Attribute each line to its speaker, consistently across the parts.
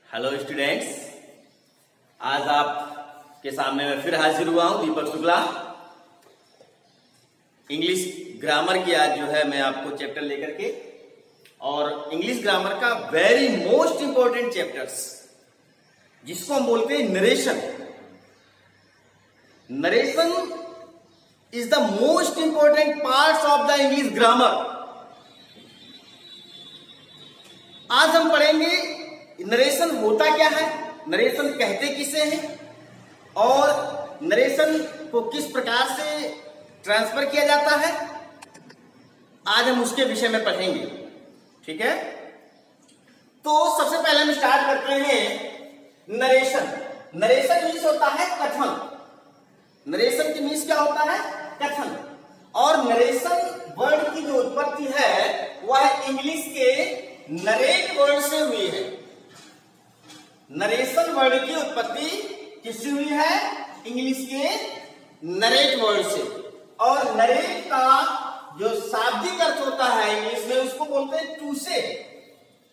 Speaker 1: Hello students, आज आपके सामने मैं फिर हाजिर हुआ हूं दीपक शुक्ला। इंग्लिश ग्रामर की आज जो है मैं आपको चैप्टर लेकर के, और इंग्लिश ग्रामर का वेरी मोस्ट इंपॉर्टेंट चैप्टर्स जिसको हम बोलते हैं narration. Narration is the most important parts of the English grammar. आज हम पढ़ेंगे नरेशन होता क्या है, नरेशन कहते किसे हैं, और नरेशन को किस प्रकार से ट्रांसफर किया जाता है। आज हम उसके विषय में पढ़ेंगे, ठीक है। तो सबसे पहले हम स्टार्ट करते हैं नरेशन। नरेशन मीन्स होता है कथन। नरेशन की मीन्स क्या होता है? कथन। और नरेशन वर्ड की जो उत्पत्ति है वह इंग्लिश के नरेट वर्ड से हुई है। नरेशन वर्ड की उत्पत्ति किससे हुई है? इंग्लिश के नरेट वर्ड से। और नरेट का जो शाब्दिक अर्थ होता है इंग्लिश में उसको बोलते हैं टू से,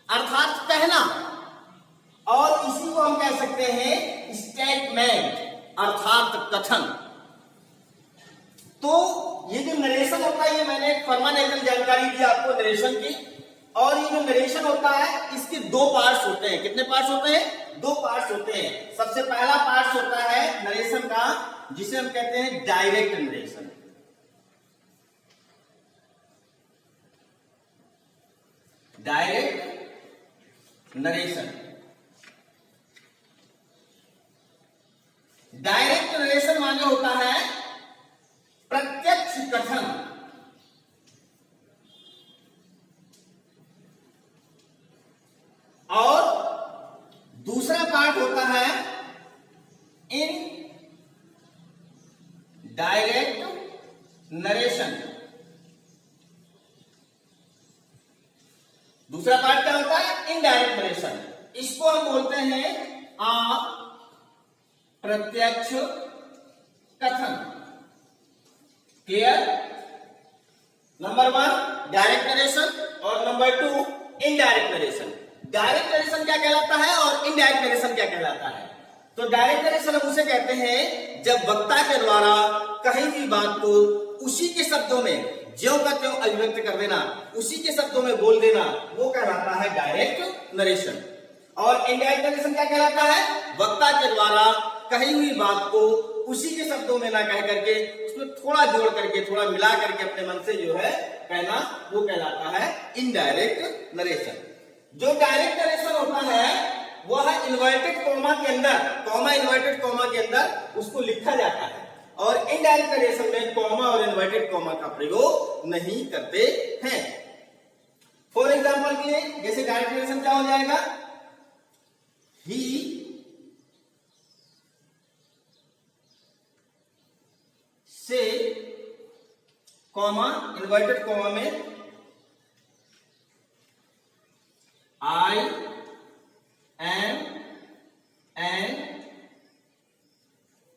Speaker 1: अर्थात कहना। और इसी को हम कह सकते हैं स्टेटमेंट, अर्थात कथन। तो ये जो नरेशन होता है, ये मैंने फॉर्मल जानकारी दी आपको नरेशन की। और ये जो नरेशन होता है इसके दो पार्ट्स होते हैं। कितने पार्ट्स होते हैं? दो पार्ट्स होते हैं। सबसे पहला पार्ट होता है नरेशन का जिसे हम कहते हैं direct narration. Direct narration. Direct narration माने होता है प्रत्यक्ष कथन। और दूसरा पार्ट होता है इन डायरेक्ट नरेशन। दूसरा पार्ट क्या होता है? Indirect narration. इसको हम बोलते हैं अप्रत्यक्ष कथन। क्लियर? नंबर 1 डायरेक्ट नरेशन और number 2 indirect narration. Direct narration क्या कहलाता है और इनडायरेक्ट नरेशन क्या कहलाता है? तो डायरेक्ट नरेशन हम उसे कहते हैं जब वक्ता के द्वारा कहीं भी बात को उसी के शब्दों में ज्यों का त्यों अभिव्यक्त कर देना, उसी के शब्दों में बोल देना, वो कहलाता है डायरेक्ट नरेशन। और इनडायरेक्ट नरेशन क्या कहलाता है? वक्ता के द्वारा कही हुई बात को उसी के शब्दों में ना कह करके उसमें थोड़ा जोड़ करके, थोड़ा मिला करके अपने मन से जो है कहना, वो कहलाता है इनडायरेक्ट नरेशन। जो डायरेक्ट नरेशन होता है वह इन्वर्टेड कॉमा के अंदर, कॉमा इन्वर्टेड कॉमा के अंदर उसको लिखा जाता है। और इनडायरेक्ट नरेशन में कॉमा और इन्वर्टेड कॉमा का प्रयोग नहीं करते हैं। फॉर एग्जांपल के लिए जैसे डायरेक्ट नरेशन क्या हो जाएगा? ही से कॉमा इन्वर्टेड कॉमा में I am an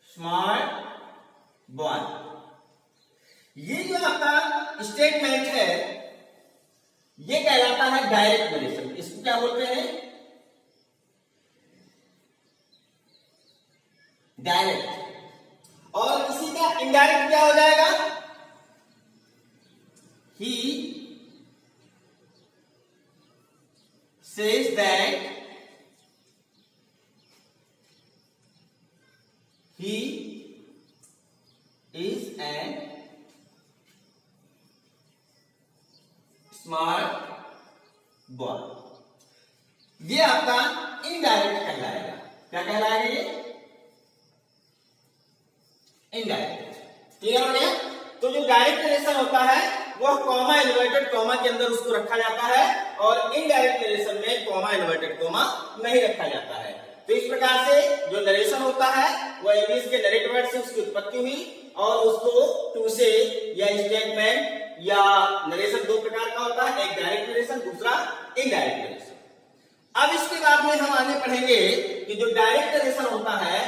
Speaker 1: smart boy। ये जो आपका स्टेटमेंट है ये कहलाता है डायरेक्ट नरेशन। इसको क्या बोलते हैं? डायरेक्ट। और इसी का इनडायरेक्ट क्या हो जाएगा? ही says that he is an smart boy। ये आपका इनडायरेक्ट कहलाएगा। क्या कहलाएगा ये? इनडायरेक्ट। क्लियर हो गया? तो जो डायरेक्ट नरेशन होता है वह कॉमा इन्वर्टेड कॉमा के अंदर उसको रखा जाता है, और इनडायरेक्ट नरेशन में कॉमा इन्वर्टेड कॉमा नहीं रखा जाता है। तो इस प्रकार से जो नरेशन होता है वह इंग्लिश के नरेट वर्ड से उसकी उत्पत्ति हुई, और उसको टू से या स्टेटमेंट या नरेशन दो प्रकार का होता है, एक डायरेक्ट नरेशन, दूसरा इनडायरेक्ट नरेशन। अब इसके बाद में हम आगे पढ़ेंगे कि जो डायरेक्ट नरेशन होता है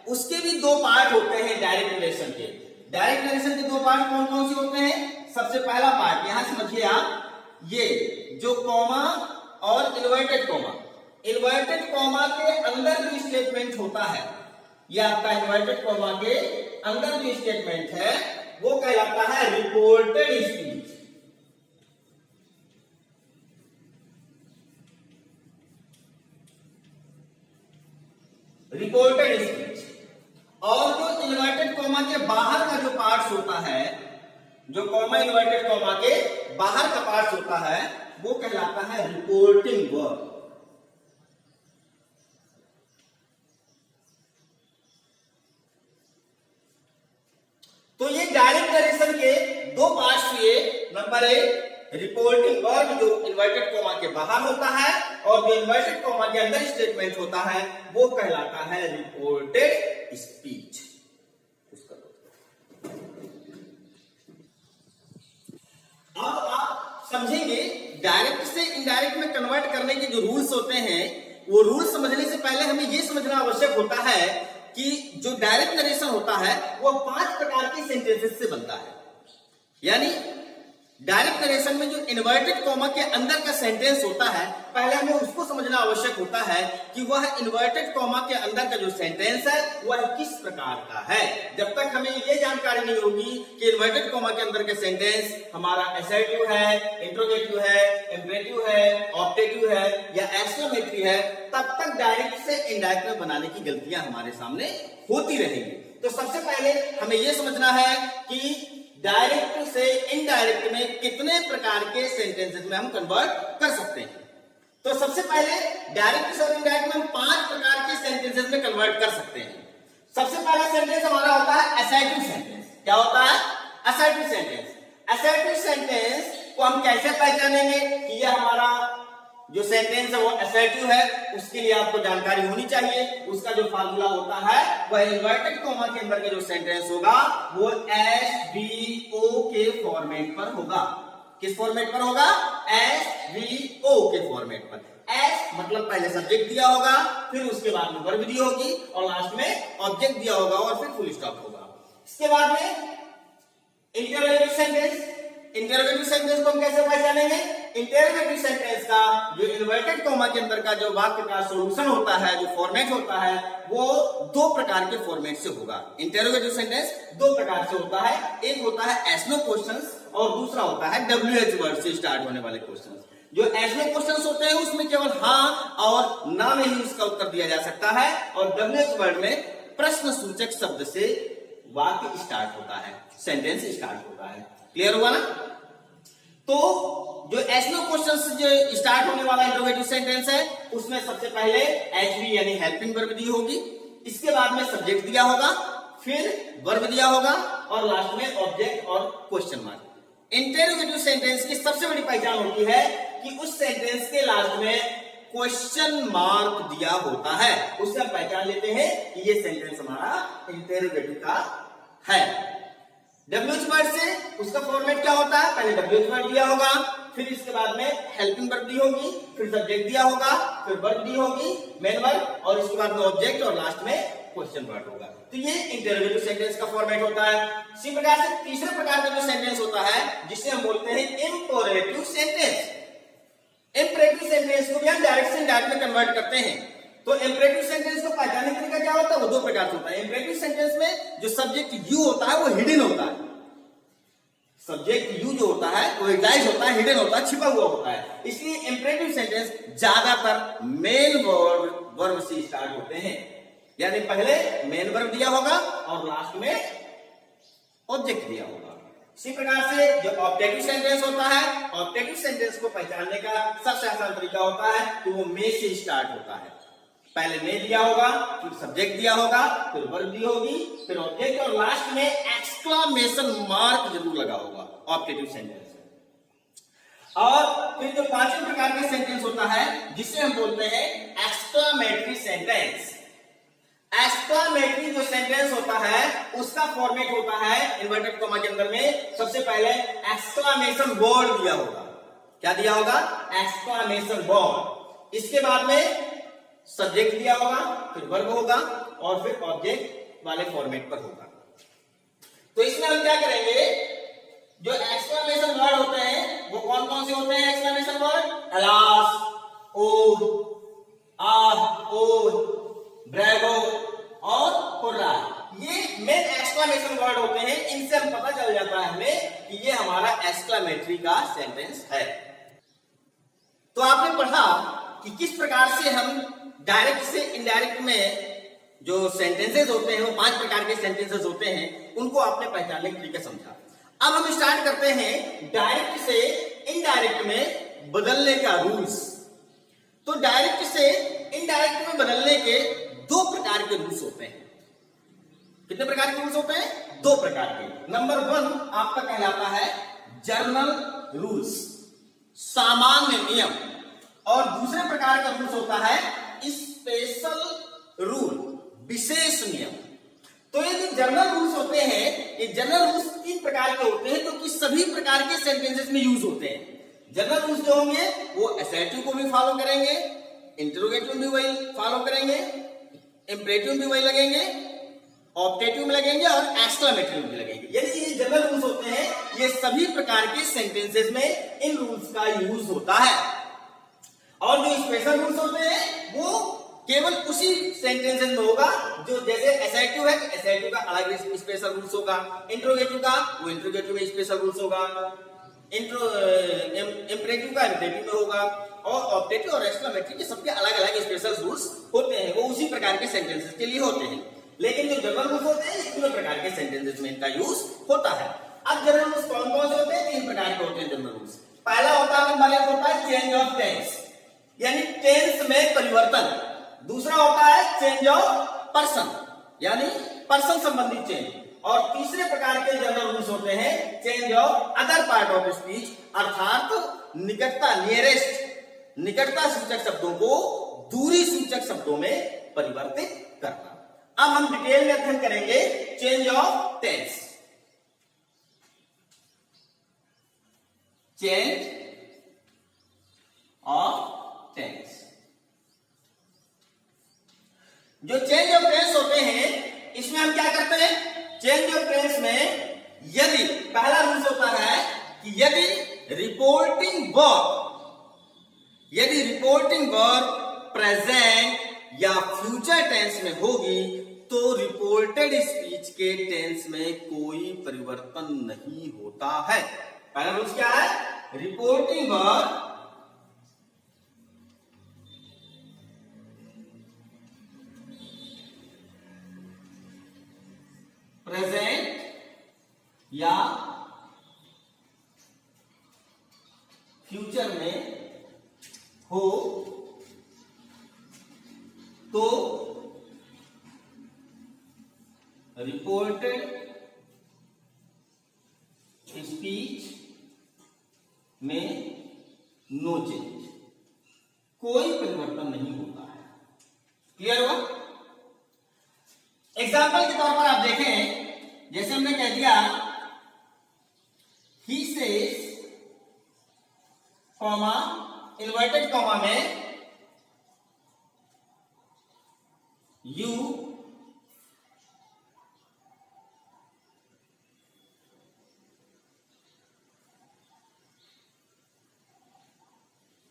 Speaker 1: उसके भी दो पार्ट होते हैं डायरेक्ट नरेशन के। डायरेक्ट नरेशन के दो पार्ट कौन कौन से होते हैं? सबसे पहला पार्ट यहां समझिए आप, ये जो कॉमा और इन्वर्टेड कॉमा, इन्वर्टेड कॉमा के अंदर जो स्टेटमेंट होता है, ये आपका इन्वर्टेड कॉमा के अंदर जो स्टेटमेंट है वो कहलाता है रिपोर्टेड स्पीच। Reported speech. और जो इन्वर्टेड कॉमा के बाहर का जो पार्ट्स होता है, जो कॉमा इन्वर्टेड कॉमा के बाहर का पार्ट्स होता है वो कहलाता है रिपोर्टिंग वर्ब। तो ये डायरेक्ट नरेशन के दो पार्ट्स हुए। नंबर एक रिपोर्टिंग वर्ब जो इन्वर्टेड कॉमा के बाहर होता है, और जो इन्वर्टेड कॉमा के अंदर स्टेटमेंट होता है वो कहलाता है रिपोर्टेड स्पीच। अब आप समझेंगे डायरेक्ट से इनडायरेक्ट में कन्वर्ट करने के जो रूल्स होते हैं, वो रूल्स समझने से पहले हमें ये समझना आवश्यक होता है कि जो डायरेक्ट नरेशन होता है वो 5 प्रकार के सेंटेंसेस से बनता है। यानी डायरेक्ट नरेशन में जो इन्वर्टेड कॉमा के अंदर का सेंटेंस होता है, पहले हमें उसको समझना आवश्यक होता है कि वह इन्वर्टेड कॉमा के अंदर का जो सेंटेंस है वह किस प्रकार का है। जब तक हमें ये जानकारी नहीं होगी कि इन्वर्टेड कॉमा के अंदर के सेंटेंस हमारा असर्टिव है, इंट्रोगेटिव है, इंपेरेटिव है, ऑब्जेक्टिव है या एक्सक्लेमेटरी है, तब तक डायरेक्ट से इनडायरेक्ट में बनाने की गलतियां हमारे सामने होती रहेंगी। तो सबसे पहले हमें यह समझना है कि डायरेक्ट से इनडायरेक्ट में कितने प्रकार के सेंटेंसेस में हम कन्वर्ट कर सकते हैं। तो सबसे पहले डायरेक्ट से इनडायरेक्ट में हम 5 प्रकार के सेंटेंसेस में कन्वर्ट कर सकते हैं। सबसे पहला सेंटेंस हमारा होता है असर्टिव सेंटेंस। क्या होता है? Assertive sentence. असर्टिव सेंटेंस को हम कैसे पहचानेंगे कि यह हमारा जो सेंटेंस है वो असर्टिव है? उसके लिए आपको जानकारी होनी चाहिए। उसका जो फार्मूला होता है वह इन्वर्टेड कॉमा के अंदर का जो सेंटेंस होगा वो SVO के फॉर्मेट पर होगा। किस फॉर्मेट पर होगा? SVO के फॉर्मेट पर। S मतलब पहले सब्जेक्ट दिया होगा, फिर उसके बाद में वर्ब दी होगी और लास्ट में ऑब्जेक्ट दिया होगा और फिर फुल स्टॉप होगा। इसके बाद में इंटरोगेटिव सेंटेंस। इंटरोगेटिव सेंटेंस को हम कैसे पहचानेंगे? इंटरोगेटिव सेंटेंस का जो इन्वर्टेड कॉमा के अंदर का जो वाक्य का सॉल्यूशन होता है, जो फॉर्मेट होता है, वो 2 प्रकार के फॉर्मेट से होगा। इंटरोगेटिव सेंटेंस 2 प्रकार से होता है। एक होता है एस नो क्वेश्चंस और दूसरा होता है WH वर्ड से स्टार्ट होने वाले क्वेश्चंस। जो एस नो क्वेश्चंस होते हैं उसमें केवल हाँ और ना में ही उसका उत्तर दिया जा सकता है, और WH वर्ड में प्रश्न सूचक शब्द से वाक्य स्टार्ट होता है, सेंटेंस स्टार्ट होता है। क्लियर हुआ ना? तो जो एस नो क्वेश्चन से जो स्टार्ट होने वाला इंटरोगेटिव सेंटेंस है उसमें सबसे पहले HV यानी हेल्पिंग वर्ब दी होगी, इसके बाद में सब्जेक्ट दिया होगा, फिर वर्ब दिया होगा और लास्ट में ऑब्जेक्ट और क्वेश्चन मार्क। इंटरोगेटिव सेंटेंस की सबसे बड़ी पहचान होती है कि उस सेंटेंस के लास्ट में क्वेश्चन मार्क दिया होता है। उससे हम पहचान लेते हैं कि ये सेंटेंस हमारा इंटरोगेटिव का है। WH वर्ड से उसका फॉर्मेट क्या होता है? पहले WH वर्ड दिया होगा, फिर इसके बाद में हेल्पिंग वर्ब दी होगी, फिर सब्जेक्ट दिया होगा, फिर वर्ब दी होगी, मेन वर्ब, और इसके बाद में ऑब्जेक्ट और लास्ट में क्वेश्चन वर्ड होगा। तो ये इंटरोगेटिव सेंटेंस का फॉर्मेट होता है। इसी प्रकार से तीसरे प्रकार का जो सेंटेंस होता है जिसे हम बोलते हैं इंपेरेटिव सेंटेंस। इंपेरेटिव सेंटेंस को भी हम डायरेक्ट से इनडायरेक्ट में कन्वर्ट करते हैं। तो इंपेरेटिव सेंटेंस को पहचानने का तरीका क्या होता है? वो 2 प्रकार से होता है। इंपेरेटिव सेंटेंस में जो सब्जेक्ट यू होता है वो हिडन होता है। सब्जेक्ट यू जो होता है वो एग्जाइज होता है, हिडन होता है, छिपा हुआ होता है। इसलिए इंपेरेटिव सेंटेंस ज्यादातर मेन वर्ब से स्टार्ट होते हैं। यानी पहले मेन वर्ब दिया होगा और लास्ट में ऑब्जेक्ट दिया होगा। इसी प्रकार से जो ऑब्जेक्टिव सेंटेंस होता है, ऑब्जेक्टिव सेंटेंस को पहचानने का सबसे आसान तरीका होता है कि वो मे से स्टार्ट होता है। पहले मे दिया होगा, फिर सब्जेक्ट दिया होगा, फिर वर्ब दी होगी, फिर ऑब्जेक्ट और लास्ट में एक्सक्लेमेशन मार्क जरूर लगा होगा ऑब्जेक्टिव सेंटेंस। और फिर जो 5वें प्रकार का सेंटेंस होता है जिसे हम बोलते हैं एक्सक्लेमेटरी सेंटेंस। एक्सक्लेमेटरी जो सेंटेंस होता है उसका फॉर्मेट होता है इन्वर्टेड कॉमा के अंदर में सबसे पहले एक्सक्लेमेशन वर्ड दिया होगा। क्या दिया होगा? Exclamation word. इसके बाद में सब्जेक्ट दिया होगा, फिर वर्ब होगा और फिर ऑब्जेक्ट वाले फॉर्मेट पर होगा। तो इसमें हम क्या करेंगे? जो एक्सक्लेमेशन वर्ड होते हैं वो कौन कौन से होते हैं? एक्सक्लेमेशन वर्ड अलास, ओ, आह, ओ, ब्रेवो और हुर्रा, ये मेन एक्सक्लेमेशन वर्ड होते हैं। इनसे हम पता चल जाता है हमें कि ये हमारा एक्सक्लेमेटरी का सेंटेंस है। तो आपने पढ़ा कि किस प्रकार से हम डायरेक्ट से इनडायरेक्ट में जो सेंटेंसेस होते हैं, वो 5 प्रकार के सेंटेंसेस होते हैं, उनको आपने पहचानने के तरीके समझा। अब हम स्टार्ट करते हैं डायरेक्ट से इनडायरेक्ट में बदलने का रूल्स। तो डायरेक्ट से इनडायरेक्ट में बदलने के 2 प्रकार के रूल्स होते हैं। कितने प्रकार के रूल्स होते हैं? 2 प्रकार के। नंबर 1 आपका कहलाता है जनरल रूल्स, सामान्य नियम, और दूसरे प्रकार का रूल्स होता है स्पेशल रूल, विशेष नियम। तो ये जो जनरल रूल्स होते हैं, ये जनरल रूल्स 3 प्रकार के होते हैं, जो कि सभी प्रकार के सेंटेंसेस में यूज होते हैं। जनरल रूल्स जो होंगे वो असर्टिव को भी फॉलो करेंगे, इंटरोगेटिव भी वही फॉलो करेंगे, इंपरेटिव भी वही लगेंगे, ऑप्टेटिव में लगेंगे और एक्सक्लेमेटरी में भी लगेंगे। यानी ये जनरल रूल्स होते हैं, ये सभी प्रकार के सेंटेंसेस में इन रूल्स का यूज होता है। और जो स्पेशल रूल्स होते हैं वो केवल उसी सेंटेंसेस में होगा, जो जैसे असर्टिव है तो असर्टिव का अलग स्पेशल रूल्स होगा, इंटरोगेटिव का वो इंटरोगेटिव में स्पेशल रूल्स होगा, इंपरेटिव का इंपरेटिव में होगा, और ऑप्टेटिव और एक्सक्लेमेटरी के सबके अलग अलग स्पेशल रूल्स होते हैं, वो उसी प्रकार के सेंटेंसेस के लिए होते हैं। लेकिन जो जनरल रूल्स होते हैं, तीनों प्रकार के सेंटेंसेस में इनका यूज होता है। अब जनरल रूल्स कौन कौन से होते हैं? 3 प्रकार के होते हैं जनरल रूल्स। पहला होता है चेंज ऑफ टेंस, यानी टेंस में परिवर्तन। दूसरा होता है चेंज ऑफ पर्सन, यानी पर्सन संबंधी चेंज। और तीसरे प्रकार के जनरल रूल्स होते हैं change of other part of speech, अर्थात निकटता, नियरेस्ट, निकटता सूचक शब्दों को दूरी सूचक शब्दों में परिवर्तित करना। अब हम डिटेल में अध्ययन करेंगे change of tense. Change of tense, जो चेंज ऑफ टेंस होते हैं, इसमें हम क्या करते हैं? चेंज ऑफ टेंस में यदि पहला रूल्स होता है कि यदि रिपोर्टिंग वर्ब प्रेजेंट या फ्यूचर टेंस में होगी तो रिपोर्टेड स्पीच के टेंस में कोई परिवर्तन नहीं होता है। पहला रूल्स क्या है? रिपोर्टिंग वर्ब प्रेजेंट या फ्यूचर में हो तो रिपोर्टेड स्पीच में नो चेंज, कोई परिवर्तन नहीं होता है। क्लियर हुआ? एग्जाम्पल के तौर पर आप देखें, जैसे हमने कह दिया he says, comma, inverted comma में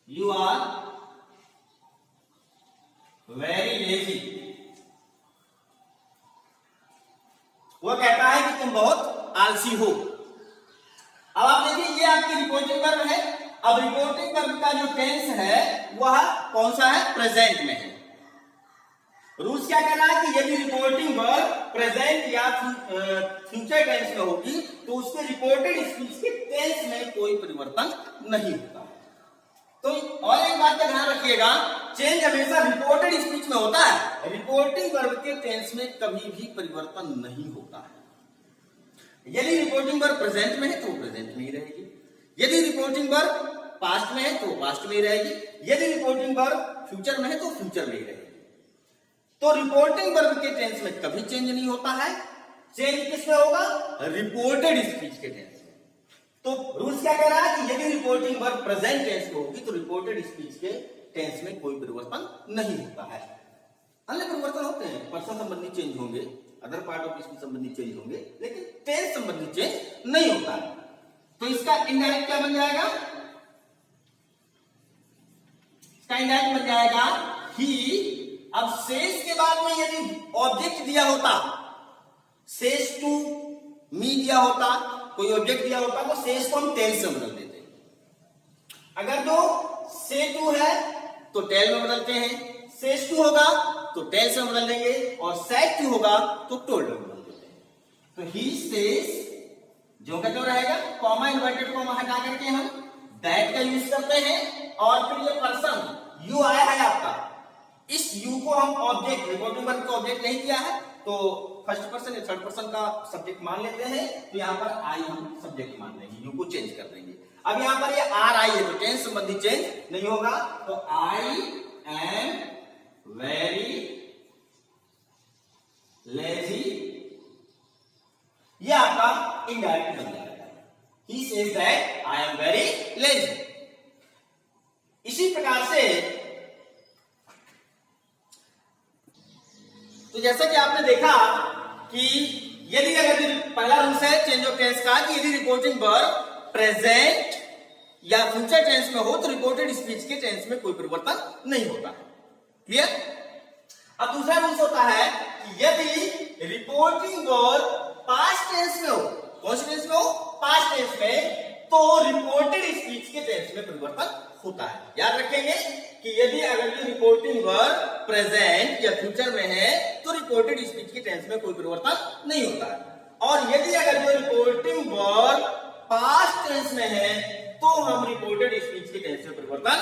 Speaker 1: you are very lazy। वो कहता है कि तुम बहुत आलसी हो। अब आप देखिए, ये आपकी रिपोर्टिंग वर्ब है। अब रिपोर्टिंग वर्ब का जो टेंस है वह कौन सा है? प्रेजेंट में है। रूल्स क्या कह रहा है कि यदि रिपोर्टिंग वर्ब प्रेजेंट या फ्यूचर टेंस में होगी तो उसके रिपोर्टेड स्पीच के टेंस में कोई परिवर्तन नहीं होता। तो और एक बात का ध्यान रखिएगा, चेंज हमेशा रिपोर्टेड स्पीच में होता है, रिपोर्टिंग वर्ब के टेंस में कभी भी परिवर्तन नहीं होता है। यदि रिपोर्टिंग वर्ब प्रेजेंट में है तो प्रेजेंट में ही रहेगी, यदि रिपोर्टिंग वर्ब पास्ट में है तो पास्ट में ही रहेगी, यदि रिपोर्टिंग वर्ब फ्यूचर में है तो फ्यूचर में ही रहेगी। तो रिपोर्टिंग वर्ब के टेंस में कभी चेंज नहीं होता है। चेंज किसमें होगा? रिपोर्टेड स्पीच के टेंस में। तो रूल्स क्या कह रहा है कि यदि रिपोर्टिंग वर्ब प्रेजेंट टेंस में होगी तो रिपोर्टेड स्पीच के टेंस में कोई परिवर्तन नहीं होता है। अन्य परिवर्तन होते हैं, पर्सन संबंधी चेंज होंगे, अदर पार्ट ऑफ स्पीच संबंधी चेंज होंगे, लेकिन टेंस संबंधी चेंज नहीं होता है। तो इसका इनडायरेक्ट क्या बन जाएगा? इसका इनडायरेक्ट बन जाएगा ही, अब शेष के बाद में यदि ऑब्जेक्ट दिया होता, शेष टू मी दिया होता, कोई ऑब्जेक्ट दिया होता तो शेष को हम टेल से बदल देते। अगर तो से टू है तो टेल में बदलते हैं, शेष टू होगा तो टेल से बदल देंगे, और सेट टू होगा तो टोल्ड में बदल देते हैं। तो ही सेज जो का जो रहेगा, कॉमा इन्वर्टेड कॉमा हटा करके हम दैट का यूज करते हैं, और फिर ये पर्सन यू आया है आपका, इस यू को हम ऑब्जेक्ट, रिपोर्टिंग वर्ब को ऑब्जेक्ट नहीं किया है तो फर्स्ट पर्सन या थर्ड पर्सन का सब्जेक्ट मान लेते हैं, तो यहाँ पर आई हम सब्जेक्ट मान लेंगे, यू को चेंज कर देंगे। अब यहाँ पर ये आर आई है तो टेंस संबंधी चेंज नहीं होगा, तो आई एम वेरी लेजी, ये आपका इनडायरेक्ट बन जाएगा। He says that I am very lazy. इसी प्रकार से तो जैसा कि आपने देखा कि यदि अगर पहला रूल है चेंज ऑफ टेंस का, कि यदि रिपोर्टिंग वर्ब प्रेजेंट या फ्यूचर टेंस में हो तो रिपोर्टेड स्पीच के टेंस में कोई परिवर्तन नहीं होता। क्लियर? अब दूसरा रूल होता है कि यदि रिपोर्टिंग वर्ब पास्ट टेंस में हो, कौन से टेंस में हो? पास्ट टेंस में, तो रिपोर्टेड स्पीच के टेंस में परिवर्तन होता है। याद रखेंगे कि यदि अगर जो रिपोर्टिंग वर्ब प्रेजेंट या फ्यूचर में है तो रिपोर्टेड स्पीच के टेंस में कोई परिवर्तन नहीं होता है, और यदि अगर जो रिपोर्टिंग वर्ब पास्ट टेंस में है तो हम रिपोर्टेड स्पीच के टेंस में परिवर्तन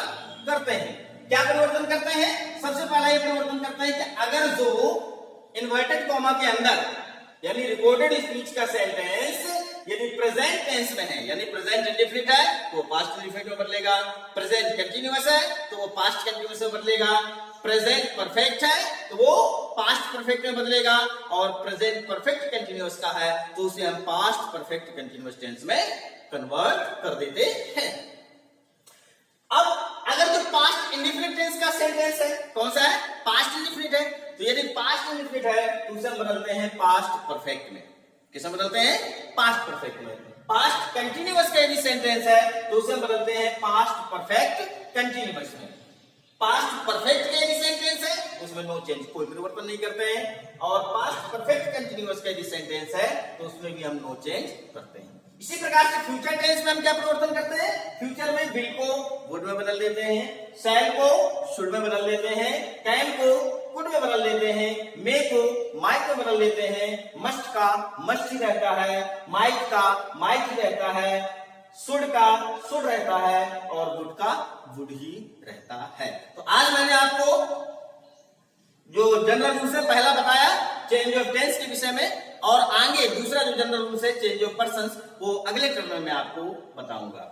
Speaker 1: करते हैं। क्या परिवर्तन करते हैं? सबसे पहला ये परिवर्तन करते हैं कि अगर जो इन्वर्टेड कॉमा के अंदर यानी रिपोर्टेड स्पीच का सेंटेंस यदि प्रेजेंट टेंस में है, यानी प्रेजेंट इंडेफिनिट है तो वो पास्ट इंडेफिनिट में बदलेगा, प्रेजेंट कंटीन्यूअस है तो वो पास्ट कंटीन्यूअस में बदलेगा, प्रेजेंट परफेक्ट है तो वो पास्ट परफेक्ट में बदलेगा, और प्रेजेंट परफेक्ट कंटीन्यूअस का है तो उसे हम पास्ट परफेक्ट कंटीन्यूअस टेंस में कन्वर्ट कर देते हैं। अब अगर जो पास्ट इंडेफिनिट टेंस का सेंटेंस है, कौन सा है? पास्ट इंडेफिनिट है, तो यदि पास्ट इंडेफिनिट है तो उसे हम बदलते हैं पास्ट परफेक्ट में। किसे बदलते हैं? पास्ट परफेक्ट में। पास्ट कंटीन्यूअस का यदि सेंटेंस है तो उसे हम बदलते हैं पास्ट परफेक्ट कंटीन्यूअस में। पास्ट परफेक्ट का यदि सेंटेंस है उसमें नो चेंज, कोई परिवर्तन नहीं करते हैं, और पास्ट परफेक्ट कंटीन्यूअस का यदि सेंटेंस है तो उसमें भी हम नो चेंज करते हैं। इसी प्रकार से फ्यूचर टेंस में हम क्या परिवर्तन करते हैं? फ्यूचर में विल को वुड में बदल देते हैं, शैल को शुड में बदल देते हैं, कैन को कुड में बदल देते हैं, मे को माइट में बदल देते हैं, मस्ट का मस्ट ही रहता है, माइट का माइट ही रहता है, शुड का शुड रहता है, और वुड का वुड ही रहता है। तो आज मैंने आपको जो जनरल रूल से पहला बताया चेंज ऑफ टेंस के विषय में, और आगे दूसरा जो जनरल रूल है चेंज ऑफ पर्संस वो अगले क्रम में मैं आपको बताऊंगा।